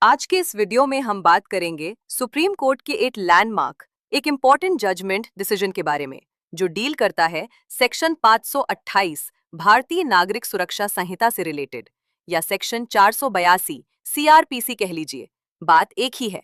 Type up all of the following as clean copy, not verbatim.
आज के इस वीडियो में हम बात करेंगे सुप्रीम कोर्ट के एक लैंडमार्क, एक इम्पॉर्टेंट जजमेंट डिसीजन के बारे में, जो डील करता है सेक्शन 528 भारतीय नागरिक सुरक्षा संहिता से रिलेटेड, या सेक्शन 482 सीआरपीसी कह लीजिए। बात एक ही है।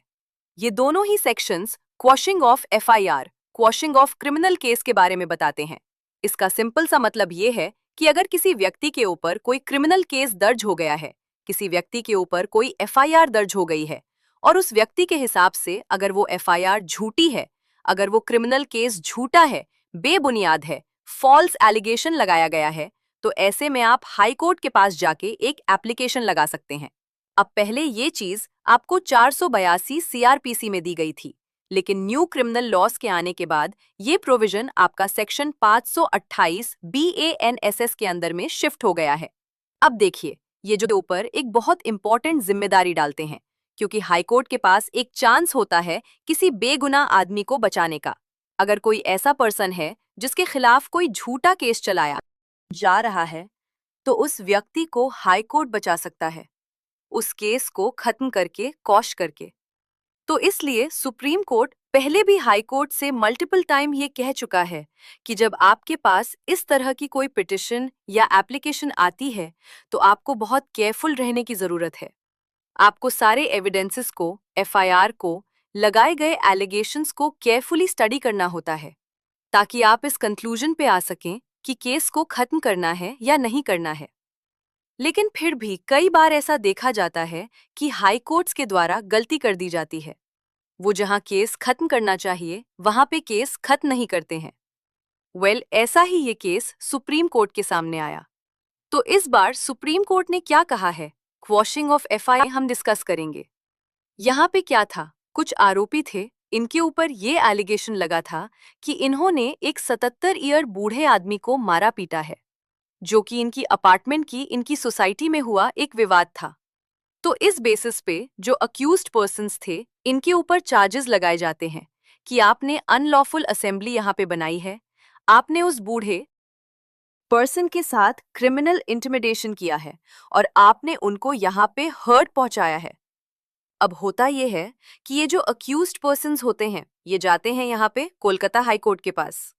ये दोनों ही sections quashing of FIR, quashing of criminal case के बारे में बताते हैं। इसका सिंपल सा मतलब ये है कि अगर किसी व्यक्ति के ऊपर कोई क्रिमिनल केस दर्ज हो गया है, किसी व्यक्ति के ऊपर कोई एफआईआर दर्ज हो गई है, और उस व्यक्ति के हिसाब से अगर वो एफआईआर झूठी है, अगर वो क्रिमिनल केस झूठा है, बेबुनियाद है, फॉल्स एलिगेशन लगाया गया है, तो ऐसे में आप हाई कोर्ट के पास जाके एक एप्लीकेशन लगा सकते हैं। अब पहले ये चीज आपको 482 सीआरपीसी में दी गई थी, लेकिन न्यू क्रिमिनल लॉस के आने के बाद ये प्रोविजन आपका सेक्शन 528 BANSS के अंदर में शिफ्ट हो गया है। अब देखिए, ये जो ऊपर एक बहुत इंपॉर्टेंट जिम्मेदारी डालते हैं, क्योंकि हाईकोर्ट के पास एक चांस होता है किसी बेगुनाह आदमी को बचाने का। अगर कोई ऐसा पर्सन है जिसके खिलाफ कोई झूठा केस चलाया जा रहा है, तो उस व्यक्ति को हाईकोर्ट बचा सकता है, उस केस को खत्म करके, कॉश करके। तो इसलिए सुप्रीम कोर्ट पहले भी हाई कोर्ट से मल्टीपल टाइम ये कह चुका है कि जब आपके पास इस तरह की कोई पिटिशन या एप्लीकेशन आती है, तो आपको बहुत केयरफुल रहने की जरूरत है। आपको सारे एविडेंसेस को, एफआईआर को, लगाए गए एलिगेशंस को केयरफुली स्टडी करना होता है, ताकि आप इस कंक्लूजन पे आ सकें कि केस को खत्म करना है या नहीं करना है। लेकिन फिर भी कई बार ऐसा देखा जाता है कि हाई कोर्ट्स के द्वारा गलती कर दी जाती है। वो जहां केस खत्म करना चाहिए, वहां पे केस खत्म नहीं करते हैं। ऐसा ही ये केस सुप्रीम कोर्ट के सामने आया। तो इस बार सुप्रीम कोर्ट ने क्या कहा है, क्वॉशिंग ऑफ एफआईआर हम डिस्कस करेंगे। यहाँ पे क्या था, कुछ आरोपी थे, इनके ऊपर ये एलिगेशन लगा था कि इन्होंने एक 77 ईयर बूढ़े आदमी को मारा पीटा है, जो कि इनकी अपार्टमेंट की, इनकी सोसाइटी में हुआ एक विवाद था। तो इस बेसिस पे जो अक्यूज्ड पर्सन्स थे, इनके ऊपर चार्जेस लगाए जाते हैं कि आपने अनलॉफुल असेंबली यहाँ पे बनाई है, आपने उस बूढ़े पर्सन के साथ क्रिमिनल इंटिमिडेशन किया है, और आपने उनको यहाँ पे हर्ट पहुंचाया है। अब होता ये है कि ये जो अक्यूज्ड पर्सन्स होते हैं, ये जाते हैं यहाँ पे कोलकाता हाई कोर्ट के पास।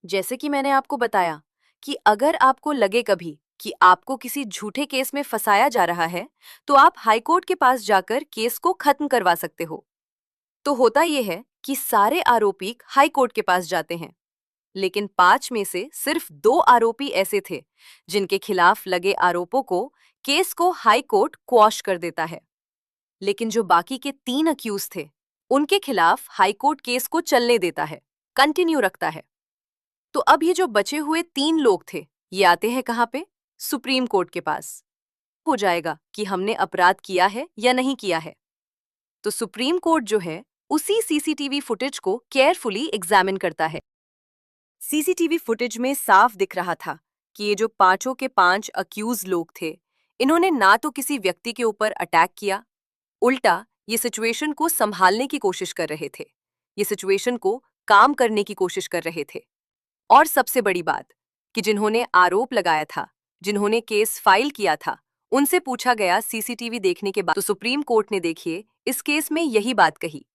जैसे कि मैंने आपको बताया कि अगर आपको लगे कभी कि आपको किसी झूठे केस में फंसाया जा रहा है, तो आप हाईकोर्ट के पास जाकर केस को खत्म करवा सकते हो। तो होता यह है कि सारे आरोपी हाईकोर्ट के पास जाते हैं, लेकिन 5 में से सिर्फ 2 आरोपी ऐसे थे जिनके खिलाफ लगे आरोपों को, केस को हाईकोर्ट क्वॉश कर देता है। लेकिन जो बाकी के 3 अक्यूज थे, उनके खिलाफ हाईकोर्ट केस को चलने देता है, कंटिन्यू रखता है। तो अब ये जो बचे हुए 3 लोग थे, ये आते हैं कहाँ पे, सुप्रीम कोर्ट के पास। हो जाएगा कि हमने अपराध किया है या नहीं किया है। तो सुप्रीम कोर्ट जो है, उसी सीसीटीवी फुटेज को केयरफुली एग्जामिन करता है। सीसीटीवी फुटेज में साफ दिख रहा था कि ये जो पांचों के 5 अक्यूज लोग थे, इन्होंने ना तो किसी व्यक्ति के ऊपर अटैक किया, उल्टा ये सिचुएशन को संभालने की कोशिश कर रहे थे, ये सिचुएशन को काम करने की कोशिश कर रहे थे। और सबसे बड़ी बात कि जिन्होंने आरोप लगाया था, जिन्होंने केस फाइल किया था, उनसे पूछा गया सीसीटीवी देखने के बाद, तो सुप्रीम कोर्ट ने देखिए इस केस में यही बात कही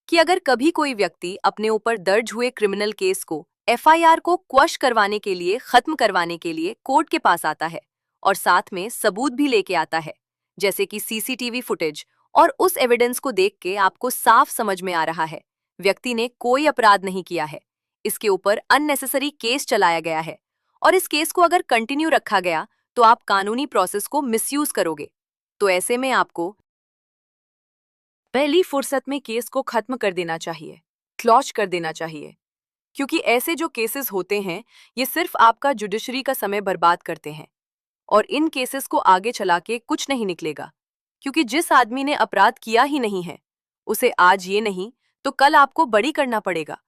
कि अगर कभी कोई व्यक्ति अपने ऊपर दर्ज हुए क्रिमिनल केस को, एफआईआर को क्वश करवाने के लिए, खत्म करवाने के लिए कोर्ट के पास आता है, और साथ में सबूत भी लेके आता है, जैसे कि सीसीटीवी फुटेज, और उस एविडेंस को देख के आपको साफ समझ में आ रहा है व्यक्ति ने कोई अपराध नहीं किया है, इसके ऊपर अननेसेसरी केस चलाया गया है, और इस केस को अगर कंटिन्यू रखा गया तो आप कानूनी प्रोसेस को मिसयूज करोगे। तो ऐसे में आपको पहली फुर्सत में केस को खत्म कर देना चाहिए, क्लॉज कर देना चाहिए, क्योंकि ऐसे जो केसेस होते हैं, ये सिर्फ आपका जुडिशरी का समय बर्बाद करते हैं, और इन केसेस को आगे चला के कुछ नहीं निकलेगा, क्योंकि जिस आदमी ने अपराध किया ही नहीं है, उसे आज ये नहीं तो कल आपको बरी करना पड़ेगा।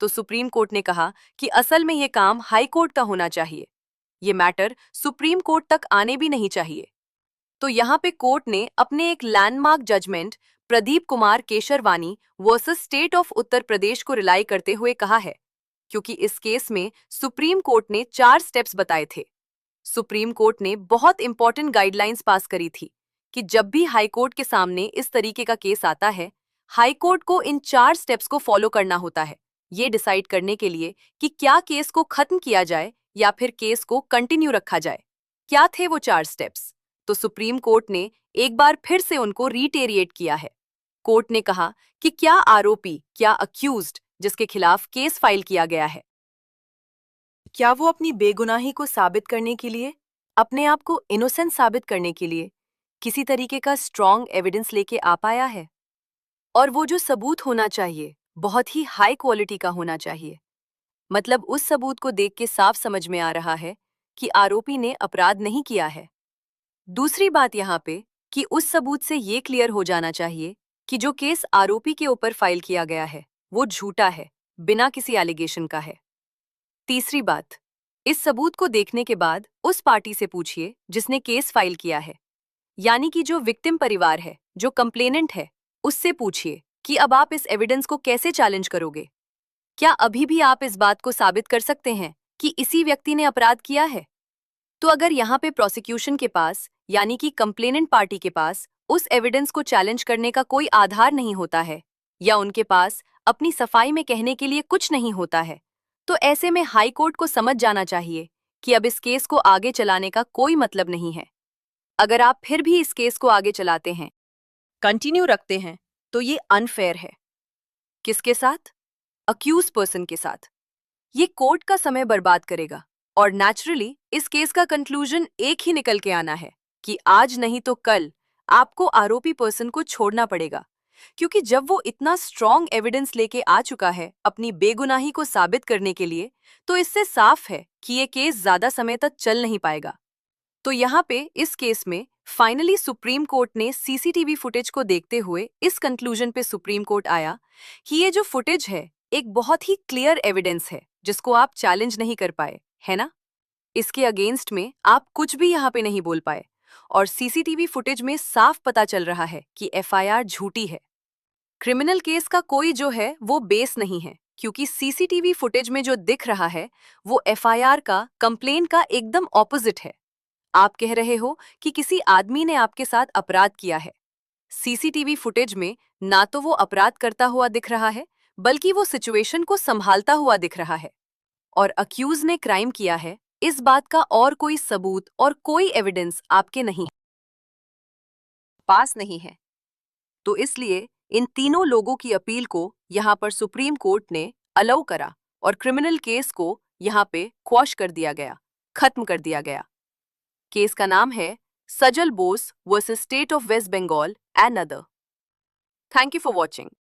तो सुप्रीम कोर्ट ने कहा कि असल में ये काम हाई कोर्ट का होना चाहिए, ये मैटर सुप्रीम कोर्ट तक आने भी नहीं चाहिए। तो यहाँ पे कोर्ट ने अपने एक landmark judgment Pradeep Kumar Kesharwani versus state of Uttar Pradesh को रिलाई करते हुए कहा है, क्योंकि इस केस में सुप्रीम कोर्ट ने 4 स्टेप्स बताए थे। सुप्रीम कोर्ट ने बहुत इंपॉर्टेंट गाइडलाइंस पास करी थी कि जब भी हाईकोर्ट के सामने इस तरीके का केस आता है, हाईकोर्ट को इन 4 स्टेप्स को फॉलो करना होता है, ये डिसाइड करने के लिए कि क्या केस को खत्म किया जाए या फिर केस को कंटिन्यू रखा जाए। क्या थे वो 4 स्टेप्स? तो सुप्रीम कोर्ट ने एक बार फिर से उनको रीटेरिएट किया है। कोर्ट ने कहा कि क्या आरोपी, क्या अक्यूज्ड जिसके खिलाफ केस फाइल किया गया है, क्या वो अपनी बेगुनाही को साबित करने के लिए, अपने आप को इनोसेंट साबित करने के लिए किसी तरीके का स्ट्रॉन्ग एविडेंस लेके आ पाया है? और वो जो सबूत होना चाहिए बहुत ही हाई क्वालिटी का होना चाहिए। मतलब उस सबूत को देख के साफ समझ में आ रहा है कि आरोपी ने अपराध नहीं किया है। दूसरी बात यहाँ पे कि उस सबूत से ये क्लियर हो जाना चाहिए कि जो केस आरोपी के ऊपर फाइल किया गया है वो झूठा है, बिना किसी एलिगेशन का है। तीसरी बात, इस सबूत को देखने के बाद उस पार्टी से पूछिए जिसने केस फाइल किया है, यानी कि जो विक्टिम परिवार है, जो कंप्लेनेंट है, उससे पूछिए कि अब आप इस एविडेंस को कैसे चैलेंज करोगे। क्या अभी भी आप इस बात को साबित कर सकते हैं कि इसी व्यक्ति ने अपराध किया है? तो अगर यहाँ पे प्रोसिक्यूशन के पास, यानी कि कंप्लेनेंट पार्टी के पास उस एविडेंस को चैलेंज करने का कोई आधार नहीं होता है, या उनके पास अपनी सफाई में कहने के लिए कुछ नहीं होता है, तो ऐसे में हाई कोर्ट को समझ जाना चाहिए कि अब इस केस को आगे चलाने का कोई मतलब नहीं है। अगर आप फिर भी इस केस को आगे चलाते हैं, कंटिन्यू रखते हैं, तो ये अनफेयर है। किसके साथ? अक्यूज पर्सन के साथ। ये कोर्ट का समय बर्बाद करेगा और नेचुरली इस केस का कंक्लूजन एक ही निकल के आना है कि आज नहीं तो कल आपको आरोपी पर्सन को छोड़ना पड़ेगा, क्योंकि जब वो इतना स्ट्रॉन्ग एविडेंस लेके आ चुका है अपनी बेगुनाही को साबित करने के लिए, तो इससे साफ है कि ये केस ज्यादा समय तक चल नहीं पाएगा। तो यहाँ पे इस केस में फाइनली सुप्रीम कोर्ट ने सीसीटीवी फुटेज को देखते हुए इस कंक्लूजन पे सुप्रीम कोर्ट आया कि ये जो फुटेज है एक बहुत ही क्लियर एविडेंस है जिसको आप चैलेंज नहीं कर पाए, है ना? इसके अगेंस्ट में आप कुछ भी यहाँ पे नहीं बोल पाए और सीसीटीवी फुटेज में साफ पता चल रहा है कि एफआईआर झूठी है। क्रिमिनल केस का कोई जो है वो बेस नहीं है, क्योंकि सीसीटीवी फुटेज में जो दिख रहा है वो एफआईआर का, कंप्लेन का एकदम ऑपोजिट है। आप कह रहे हो कि किसी आदमी ने आपके साथ अपराध किया है। सीसीटीवी फुटेज में ना तो वो अपराध करता हुआ दिख रहा है, बल्कि वो सिचुएशन को संभालता हुआ दिख रहा है। और अक्यूज ने क्राइम किया है, इस बात का और कोई सबूत और कोई एविडेंस आपके नहीं पास नहीं है। तो इसलिए इन तीनों लोगों की अपील को यहाँ पर सुप्रीम कोर्ट ने अलाउ करा और क्रिमिनल केस को यहाँ पे क्वॉश कर दिया गया, खत्म कर दिया गया। केस का नाम है Sajal Bose versus state of West Bengal and other. Thank you for watching.